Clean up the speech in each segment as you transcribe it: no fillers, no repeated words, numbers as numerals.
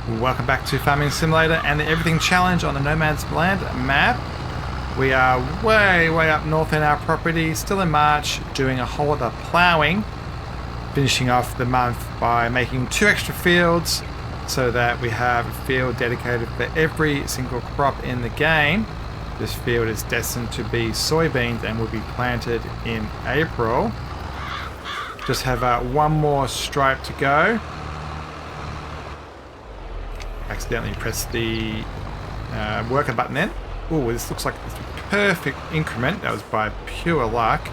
Welcome back to Farming Simulator and the Everything Challenge on the No Man's Land map. We are way up north in our property, still in March, doing a whole lot of ploughing. Finishing off the month by making 2 extra fields so that we have a field dedicated for every single crop in the game. This field is destined to be soybeans and will be planted in April. Just have one more stripe to go. Accidentally pressed the worker button then. Oh, this looks like it's a perfect increment. That was by pure luck.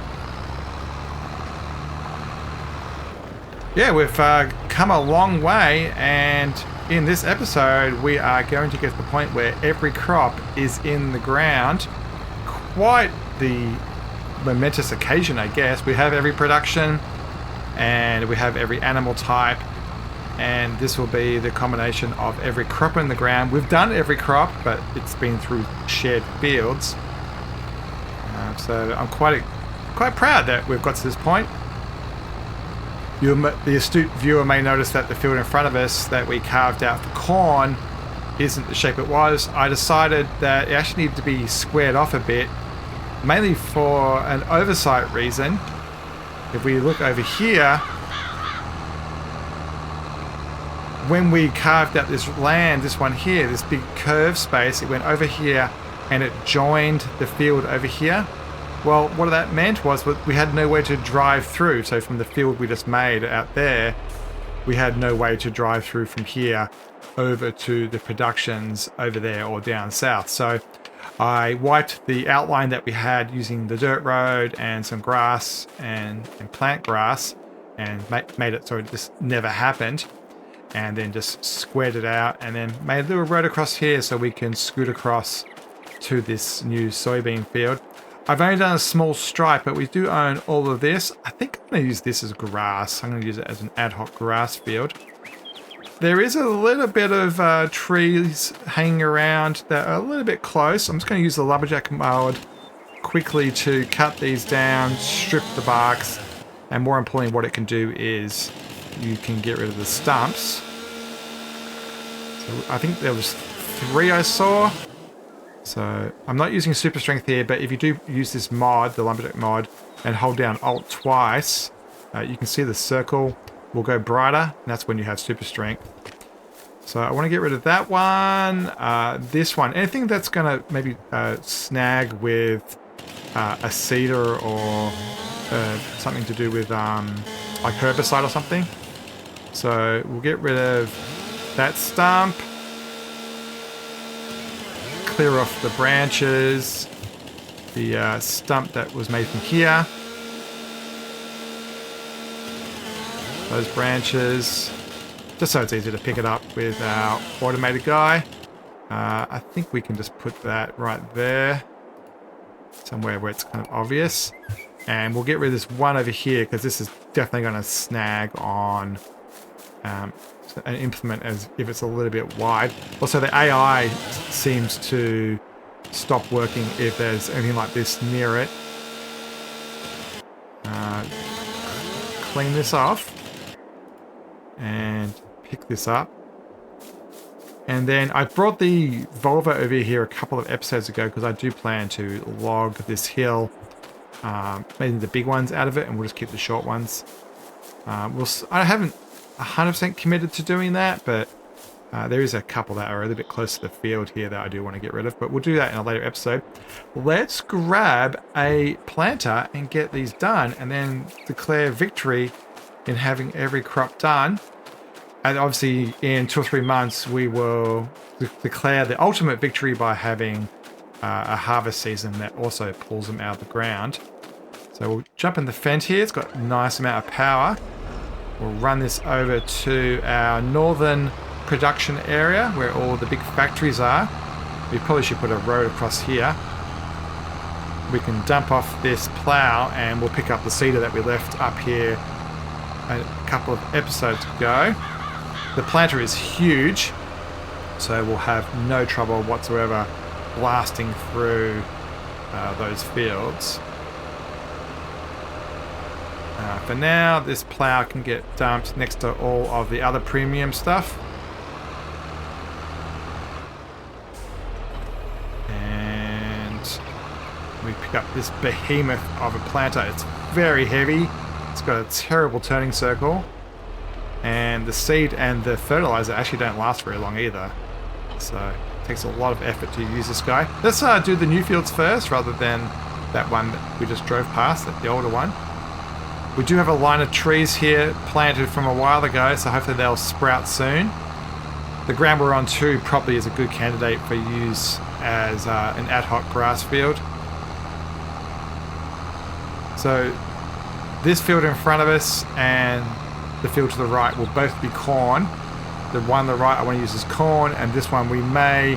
Yeah, we've come a long way, and in this episode we are going to get to the point where every crop is in the ground. Quite the momentous occasion, I guess. We have every production and we have every animal type, and this will be the combination of every crop in the ground. We've done every crop, but it's been through shared fields. So I'm quite proud that we've got to this point. The astute viewer may notice that the field in front of us that we carved out for corn isn't the shape it was. I decided that it actually needed to be squared off a bit, mainly for an oversight reason. If we look over here, when we carved out this land, this one here, this big curve space, it went over here and it joined the field over here. Well, what that meant was we had nowhere to drive through. So from the field we just made out there, we had no way to drive through from here over to the productions over there or down south. So I wiped the outline that we had using the dirt road and some grass and plant grass and made it so it just never happened. And then just squared it out and then made a little road across here so we can scoot across to this new soybean field. I've only done a small stripe, but we do own all of this. I think I'm going to use this as grass. I'm going to use it as an ad hoc grass field. There is a little bit of trees hanging around that are a little bit close. I'm just going to use the lumberjack mode quickly to cut these down, strip the barks, and more importantly, what it can do is you can get rid of the stumps. So I think there was 3 I saw. So I'm not using super strength here, but if you do use this mod, the lumberjack mod, and hold down Alt twice, you can see the circle will go brighter, and that's when you have super strength. So I want to get rid of that one, this one, anything that's going to maybe snag with a cedar or something to do with like herbicide or something. So we'll get rid of that stump. Clear off the branches, the stump that was made from here, those branches, just so it's easy to pick it up with our automated guy. I think we can just put that right there, somewhere where it's kind of obvious. And we'll get rid of this one over here because this is definitely going to snag on an implement as if it's a little bit wide. Also, the AI seems to stop working if there's anything like this near it. Clean this off and pick this up. And then I brought the Volvo over here a couple of episodes ago because I do plan to log this hill, maybe the big ones out of it, and we'll just keep the short ones. I haven't 100% committed to doing that, but there is a couple that are a little bit close to the field here that I do want to get rid of, but we'll do that in a later episode. Let's grab a planter and get these done, and then declare victory in having every crop done. And obviously in 2 or 3 months we will declare the ultimate victory by having a harvest season that also pulls them out of the ground. So we'll jump in the Fendt here. It's got a nice amount of power. We'll run this over to our northern production area where all the big factories are. We probably should put a road across here. We can dump off this plow and we'll pick up the cedar that we left up here a couple of episodes ago. The planter is huge, so we'll have no trouble whatsoever blasting through those fields. For now, this plow can get dumped next to all of the other premium stuff. We pick up this behemoth of a planter. It's very heavy. It's got a terrible turning circle. And the seed and the fertilizer actually don't last very long either. So it takes a lot of effort to use this guy. Let's do the new fields first rather than that one that we just drove past, the older one. We do have a line of trees here planted from a while ago, so hopefully they'll sprout soon. The ground we're on too probably is a good candidate for use as an ad hoc grass field. So this field in front of us and the field to the right will both be corn. The one on the right I want to use as corn, and this one we may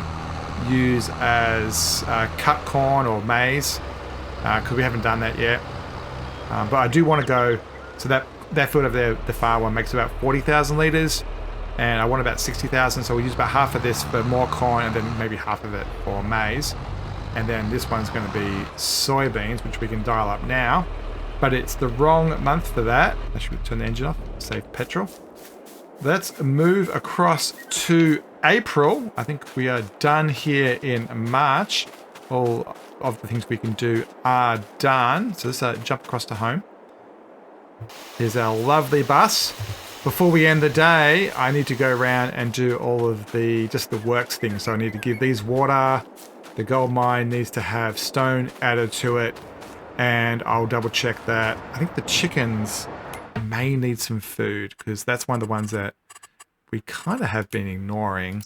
use as cut corn or maize, because we haven't done that yet. But I do want to go, so that field over there, the far one, makes about 40,000 litres, and I want about 60,000, so we'll use about half of this for more corn and then maybe half of it for maize. And then this one's going to be soybeans, which we can dial up now. But it's the wrong month for that. I should turn the engine off, save petrol. Let's move across to April. I think we are done here in March. All of the things we can do are done. So let's jump across to home. Here's our lovely bus. Before we end the day, I need to go around and do all of the works things. So I need to give these water. The gold mine needs to have stone added to it. And I'll double check that. I think the chickens may need some food, because that's one of the ones that we kind of have been ignoring.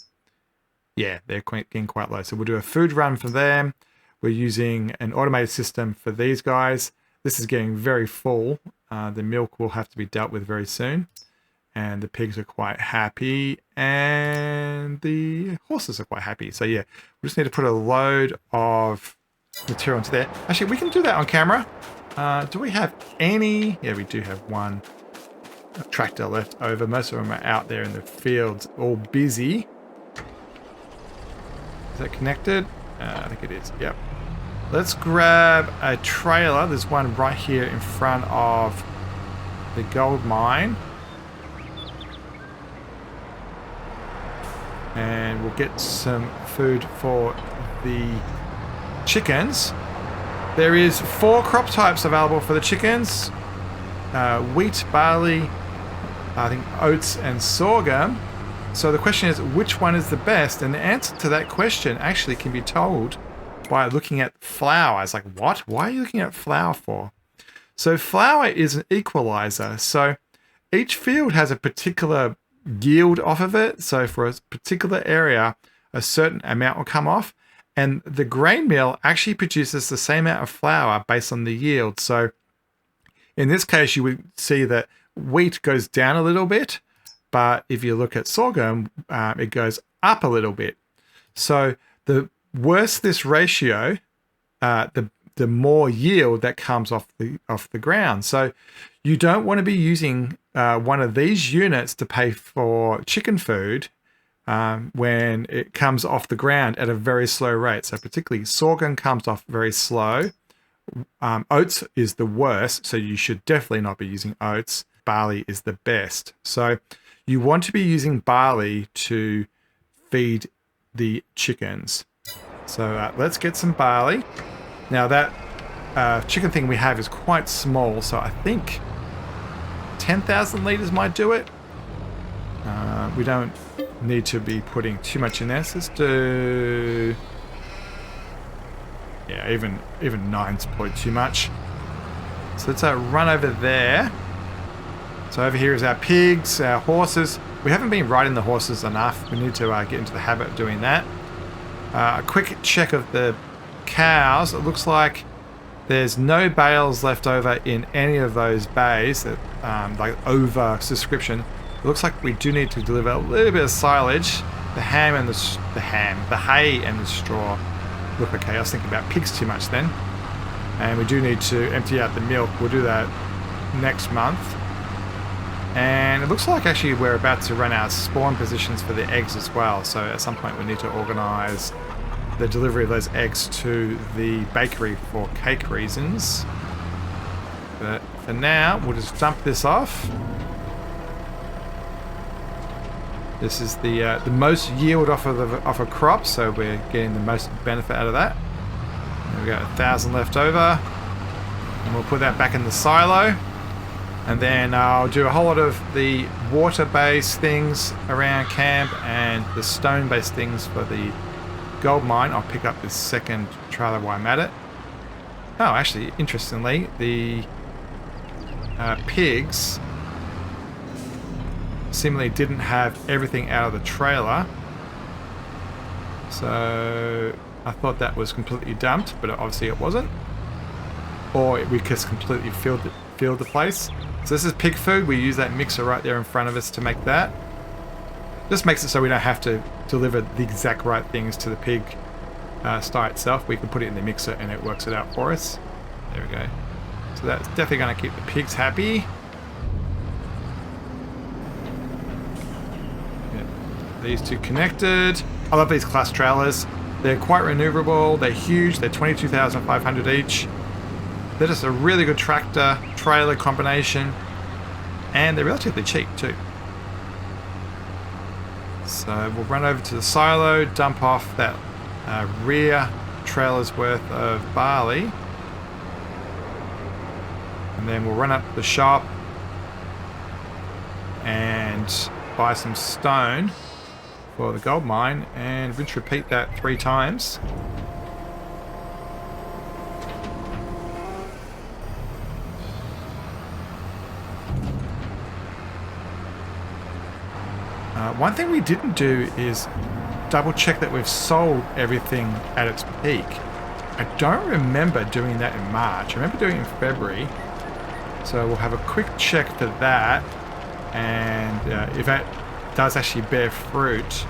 Yeah, they're getting quite low. So we'll do a food run for them. We're using an automated system for these guys. This is getting very full. The milk will have to be dealt with very soon. And the pigs are quite happy. And the horses are quite happy. So yeah, we just need to put a load of material into there. Actually, we can do that on camera. Do we have any? Yeah, we do have one tractor left over. Most of them are out there in the fields, all busy. Is that connected? I think it is. Yep. Let's grab a trailer. There's one right here in front of the gold mine. And we'll get some food for the chickens. There is 4 crop types available for the chickens. Wheat, barley, I think oats and sorghum. So the question is, which one is the best? And the answer to that question actually can be told by looking at flour. I was like, what? Why are you looking at flour for? So flour is an equalizer. So each field has a particular yield off of it. So for a particular area, a certain amount will come off. And the grain mill actually produces the same amount of flour based on the yield. So in this case, you would see that wheat goes down a little bit. But if you look at sorghum, it goes up a little bit. So the worse this ratio, the more yield that comes off the ground. So you don't want to be using one of these units to pay for chicken food when it comes off the ground at a very slow rate. So particularly sorghum comes off very slow. Oats is the worst, so you should definitely not be using oats. Barley is the best. So you want to be using barley to feed the chickens. So let's get some barley. Now that chicken thing we have is quite small, so I think 10,000 litres might do it. We don't need to be putting too much in there. So let's do... Yeah, even 9's probably too much. So let's run over there. So over here is our pigs, our horses. We haven't been riding the horses enough. We need to get into the habit of doing that. A quick check of the cows. It looks like there's no bales left over in any of those bays that like over subscription. It looks like we do need to deliver a little bit of silage. The hay and the straw look okay. I was thinking about pigs too much then. And we do need to empty out the milk. We'll do that next month. And it looks like actually we're about to run out of spawn positions for the eggs as well. So at some point we need to organise the delivery of those eggs to the bakery for cake reasons. But for now, we'll just dump this off. This is the most yield off a crop, so we're getting the most benefit out of that. we got 1,000 left over. And we'll put that back in the silo. And then I'll do a whole lot of the water-based things around camp and the stone-based things for the gold mine. I'll pick up this second trailer while I'm at it. Oh, actually, interestingly, the pigs seemingly didn't have everything out of the trailer. So I thought that was completely dumped, but obviously it wasn't. Or we just completely filled the place. So this is pig food. We use that mixer right there in front of us to make that. Just makes it so we don't have to deliver the exact right things to the pig sty itself. We can put it in the mixer and it works it out for us. There we go. So that's definitely going to keep the pigs happy. Get these two connected. I love these class trailers. They're quite maneuverable. They're huge. They're 22,500 each. They're just a really good tractor trailer combination, and they're relatively cheap too. So we'll run over to the silo, dump off that rear trailer's worth of barley, and then we'll run up to the shop and buy some stone for the gold mine, and rinse repeat that 3 times. One thing we didn't do is double check that we've sold everything at its peak. I don't remember doing that in March. I remember doing it in February. So we'll have a quick check for that. And if that does actually bear fruit,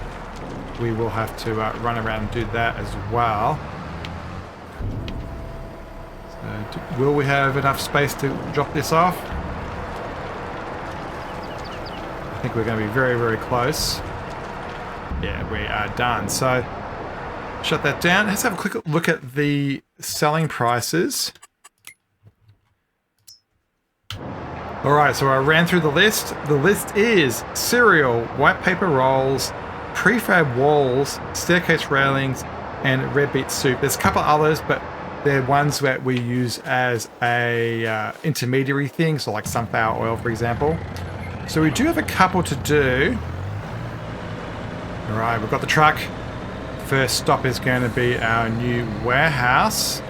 we will have to run around and do that as well. So will we have enough space to drop this off? I think we're going to be very, very close. Yeah, we are done. So, shut that down. Let's have a quick look at the selling prices. Alright, so I ran through the list. The list is cereal, white paper rolls, prefab walls, staircase railings, and red beet soup. There's a couple others, but they're ones that we use as a intermediary thing, so like sunflower oil, for example. So we do have a couple to do. Alright, we've got the truck. First stop is going to be our new warehouse.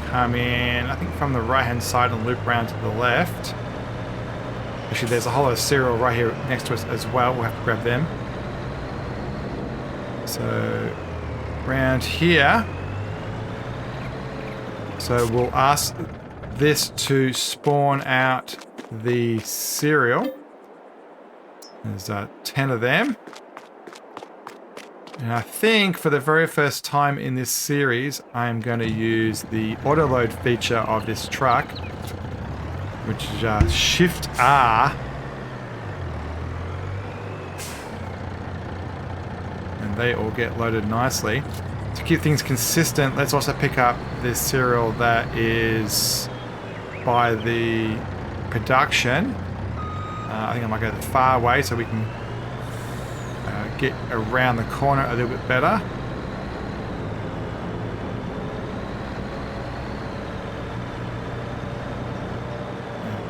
Come in, I think from the right hand side and loop around to the left. Actually, there's a whole lot of cereal right here next to us as well. We'll have to grab them. So, around here. So we'll ask this to spawn out the cereal. There's 10 of them. And I think for the very first time in this series, I'm going to use the auto load feature of this truck, which is Shift R. And they all get loaded nicely. To keep things consistent, let's also pick up this cereal that is by the production. I think I might go the far way so we can get around the corner a little bit better.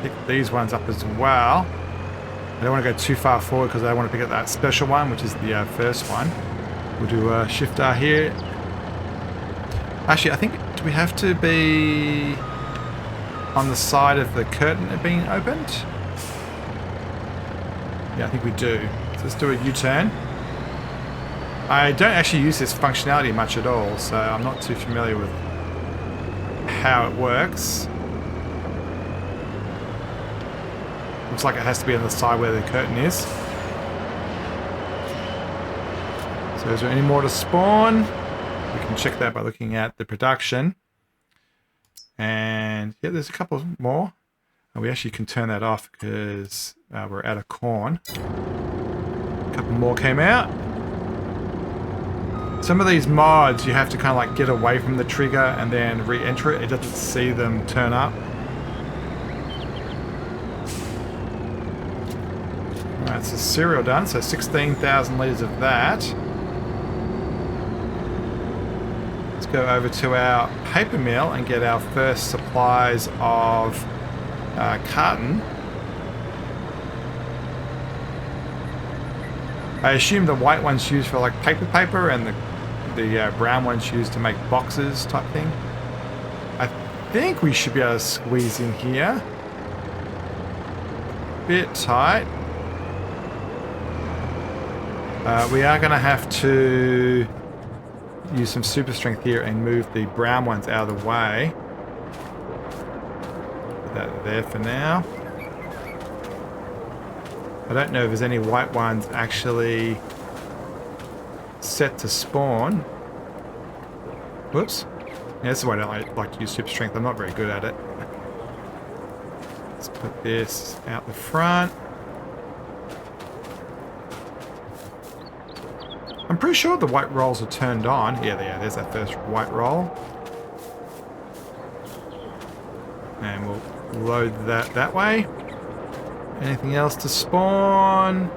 Pick these ones up as well. I don't want to go too far forward because I want to pick up that special one, which is the first one. We'll do Shift R here. Actually, I think, do we have to be on the side of the curtain being opened? Yeah, I think we do. So let's do a U-turn. I don't actually use this functionality much at all, so I'm not too familiar with how it works. Looks like it has to be on the side where the curtain is. So is there any more to spawn? We can check that by looking at the production. And yeah, there's a couple more. And we actually can turn that off because we're out of corn. A couple more came out. Some of these mods, you have to kind of like get away from the trigger and then re-enter it. It doesn't see them turn up. Alright, so cereal done. So 16,000 litres of that. Let's go over to our paper mill and get our first supplies of carton. I assume the white one's used for like paper and the brown one's used to make boxes type thing. I think we should be able to squeeze in here. Bit tight. We are going to have to use some super strength here and move the brown ones out of the way. Put that there for now. I don't know if there's any white ones actually set to spawn. Whoops. Yeah, that's why I don't like to use super strength. I'm not very good at it. Let's put this out the front. I'm pretty sure the white rolls are turned on. Yeah, there's that first white roll. And we'll load that way. Anything else to spawn?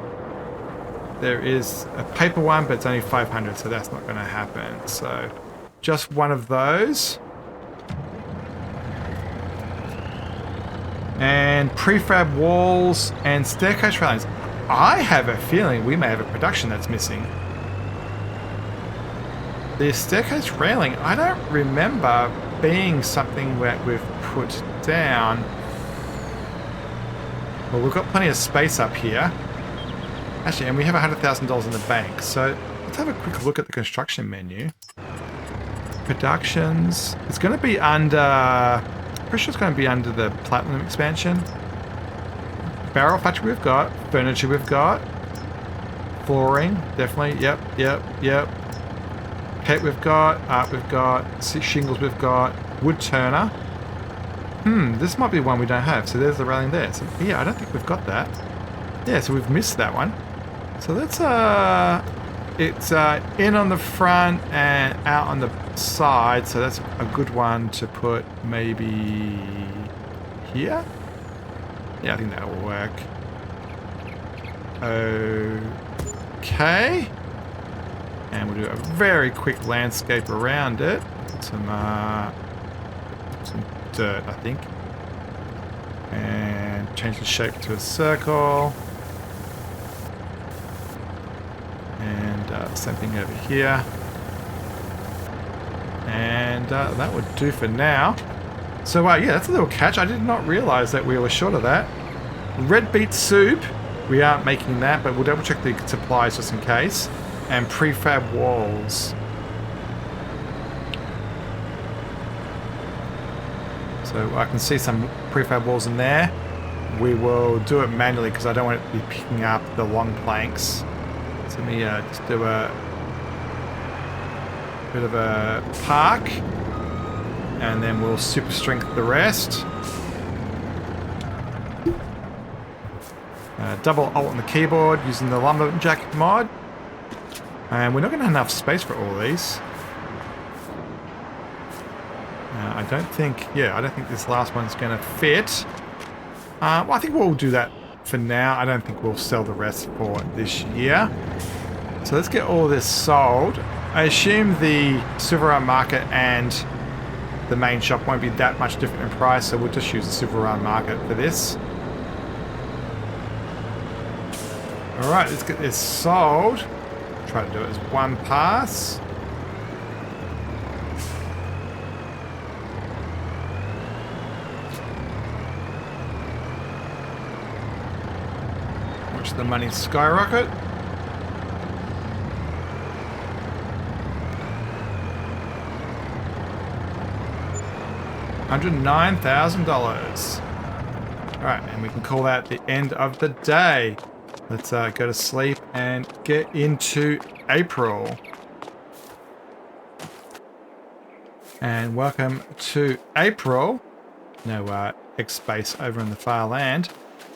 There is a paper one, but it's only 500, so that's not going to happen. So just one of those. And prefab walls and staircase railings. I have a feeling we may have a production that's missing. The staircase railing, I don't remember being something that we've put down. Well, we've got plenty of space up here. Actually, and we have $100,000 in the bank. So let's have a quick look at the construction menu. Productions. It's going to be under... Pretty sure it's going to be under the Platinum expansion. Barrel factory we've got. Furniture we've got. Flooring. Definitely. Yep. Pet we've got. Art we've got. Shingles we've got. Wood turner. This might be one we don't have. So there's the railing there. So yeah, I don't think we've got that. Yeah, so we've missed that one. So let's it's in on the front and out on the side. So that's a good one to put maybe here. Yeah, I think that will work. Okay. And we'll do a very quick landscape around it. Some dirt, I think. And change the shape to a circle. And same thing over here. And that would do for now. So yeah, that's a little catch. I did not realize that we were short of that. Red beet soup. We aren't making that, but we'll double check the supplies just in case. And prefab walls. So I can see some prefab walls in there. We will do it manually because I don't want it to be picking up the long planks. So let me just do a bit of a park. And then we'll super strength the rest. Double alt on the keyboard using the lumberjack mod. And we're not going to have enough space for all these. I don't think this last one's going to fit. Well, I think we'll do that for now. I don't think we'll sell the rest for this year. So let's get all this sold. I assume the Silverarm Market and the main shop won't be that much different in price, so we'll just use the Silverarm Market for this. Alright, let's get this sold. Try to do it as one pass. Watch the money skyrocket. $109,000. Alright, and we can call that the end of the day. Let's go to sleep and get into April. And welcome to April. No X space over in the far land.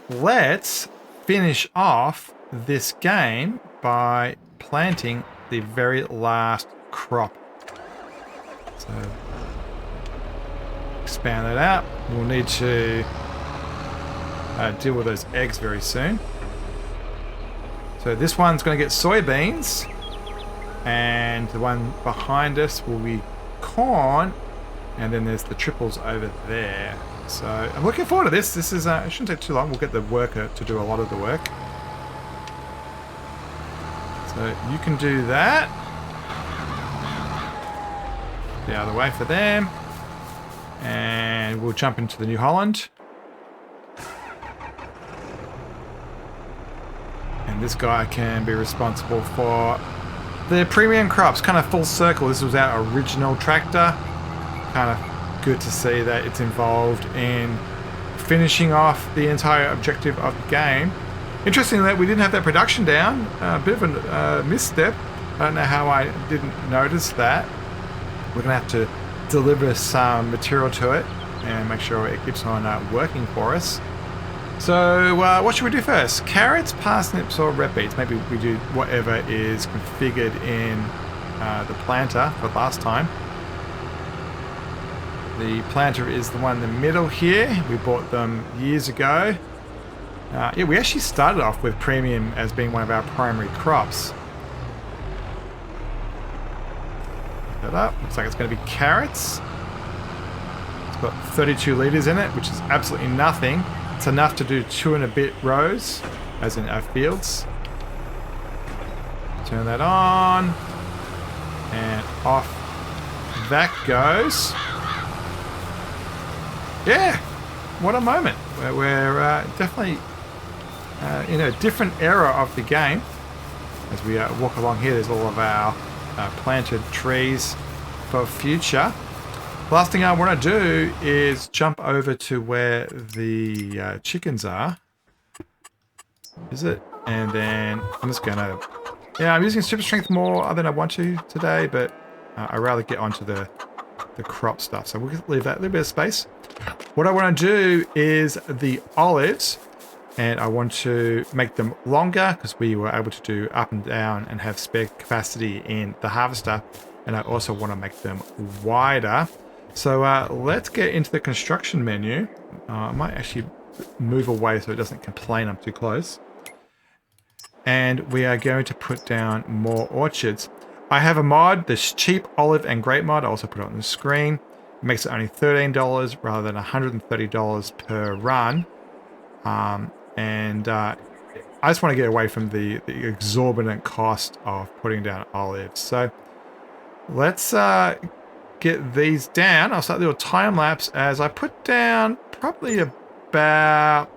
Let's finish off this game by planting the very last crop. So expand that out. We'll need to deal with those eggs very soon. So this one's going to get soybeans, and the one behind us will be corn, and then there's the triples over there. So I'm looking forward to this. This is it shouldn't take too long. We'll get the worker to do a lot of the work. So you can do that. Get out of the way for them. And we'll jump into the New Holland. And this guy can be responsible for the premium crops. Kind of full circle. This was our original tractor. Kind of good to see that it's involved in finishing off the entire objective of the game. Interesting that we didn't have that production down. A bit of a misstep. I don't know how I didn't notice that. We're going to have to deliver some material to it and make sure it keeps on working for us. So what should we do first? Carrots, parsnips, or red beets? Maybe we do whatever is configured in the planter for last time. The planter is the one in the middle here. We bought them years ago. Yeah, we actually started off with premium as being one of our primary crops. Pick that up. Looks like it's going to be carrots. It's got 32 litres in it, which is absolutely nothing. It's enough to do 2 and a bit rows, as in our fields. Turn that on. And off that goes. Yeah, what a moment. We're definitely in a different era of the game. As we walk along here, there's all of our planted trees for future. Last thing I want to do is jump over to where the chickens are. Is it? And then I'm just going to... Yeah, I'm using super strength more than I want to today, but I'd rather get onto the crop stuff. So we'll leave that a little bit of space. What I want to do is the olives, and I want to make them longer because we were able to do up and down and have spare capacity in the harvester. And I also want to make them wider. So let's get into the construction menu. I might actually move away so it doesn't complain I'm too close. And we are going to put down more orchards. I have a mod, this cheap olive and grape mod. I also put it on the screen. It makes it only $13 rather than $130 per run. And I just want to get away from the exorbitant cost of putting down olives. So let's get these down. I'll start the little time lapse as I put down probably about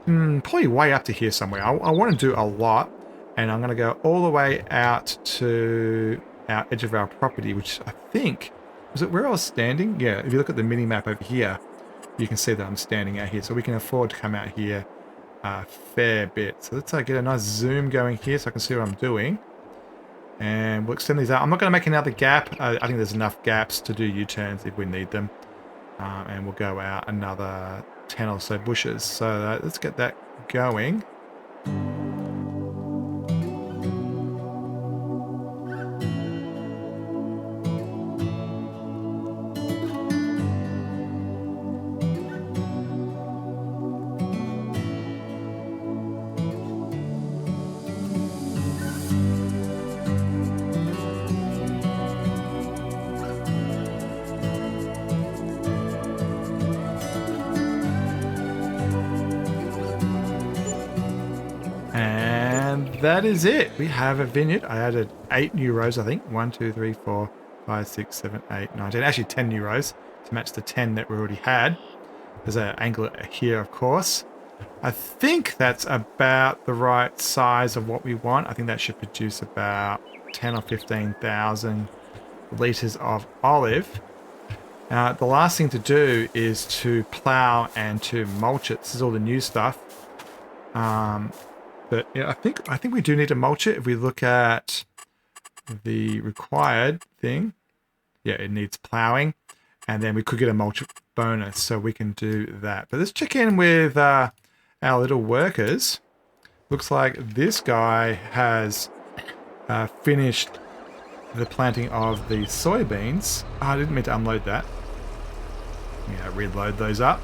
probably way up to here somewhere. I want to do a lot, and I'm going to go all the way out to our edge of our property, which I think was it where I was standing. Yeah, if you look at the mini map over here, you can see that I'm standing out here, so we can afford to come out here a fair bit. So let's get a nice zoom going here so I can see what I'm doing. And we'll extend these out. I'm not going to make another gap. I think there's enough gaps to do U-turns if we need them. And we'll go out another 10 or so bushes. So let's get that going. That is it. We have a vineyard. I added 8 new rows, I think. 1, 2, 3, 4, 5, 6, 7, 8, 9, 10. Actually 10 new rows to match the 10 that we already had. There's an angle here, of course. I think that's about the right size of what we want. I think that should produce about 10 or 15,000 litres of olive. The last thing to do is to plough and to mulch it. This is all the new stuff. But yeah, I think we do need to mulch it. If we look at the required thing, yeah, it needs plowing, and then we could get a mulch bonus, so we can do that. But let's check in with our little workers. Looks like this guy has finished the planting of the soybeans. Oh, I didn't mean to unload that. Yeah, reload those up.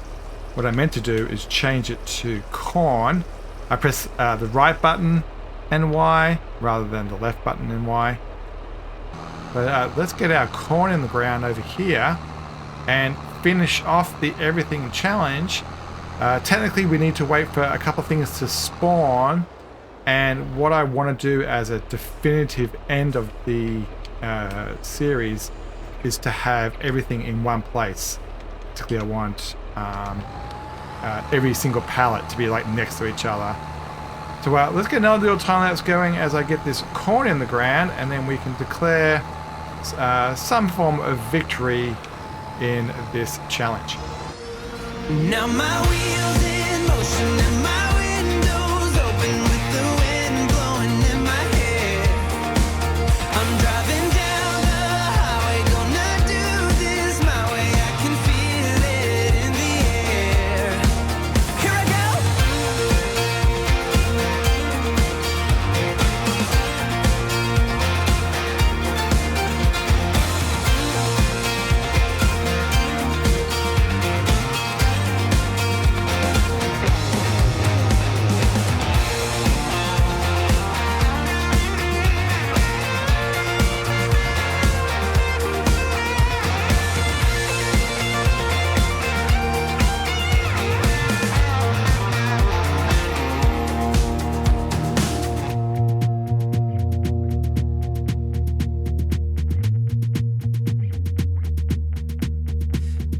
What I meant to do is change it to corn. I press the right button and Y rather than the left button and Y. But let's get our corn in the ground over here and finish off the everything challenge. Technically, we need to wait for a couple of things to spawn. And what I want to do as a definitive end of the series is to have everything in one place. Particularly, I want every single pallet to be like next to each other. So let's get another little time lapse going as I get this corn in the ground, and then we can declare some form of victory in this challenge. Now my wheels in motion and my windows open with the wind blowing in my hair. I'm driving down the highway, gonna do this my way. I can feel it in the air. Here I go.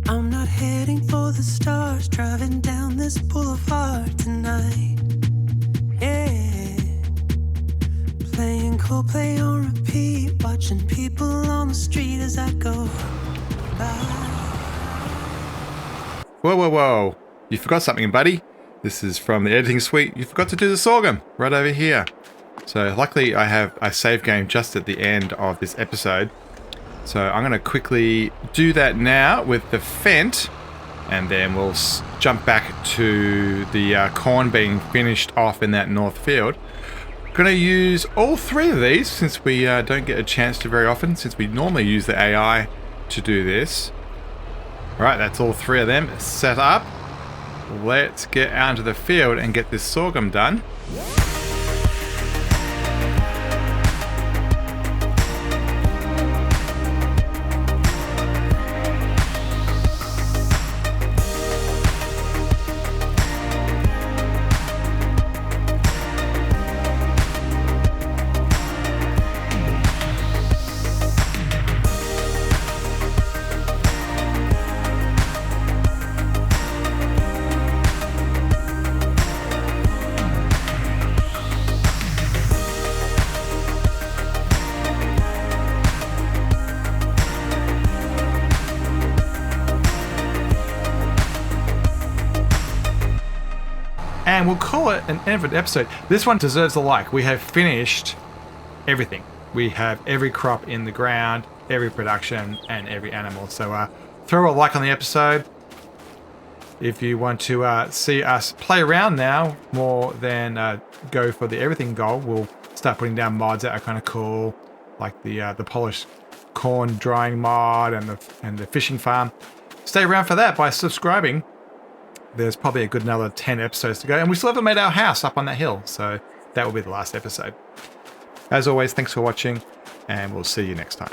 I'm not heading for the stars, driving down this boulevard tonight. Yeah, playing Coldplay on repeat, watching people on the street as I go by. Whoa, whoa, whoa. You forgot something, buddy. This is from the editing suite. You forgot to do the sorghum right over here. So luckily I have a save game just at the end of this episode. So I'm going to quickly do that now with the Fent, and then we'll jump back to the corn being finished off in that north field. I'm going to use all three of these since we don't get a chance to very often, since we normally use the AI to do this. Alright, that's all three of them set up. Let's get out into the field and get this sorghum done. And we'll call it an end of an episode. This one deserves a like. We have finished everything. We have every crop in the ground, every production, and every animal. So throw a like on the episode. If you want to see us play around now more than go for the everything goal, we'll start putting down mods that are kind of cool, like the polished corn drying mod and the fishing farm. Stay around for that by subscribing. There's probably a good another 10 episodes to go, and we still haven't made our house up on that hill, so that will be the last episode. As always, thanks for watching, and we'll see you next time.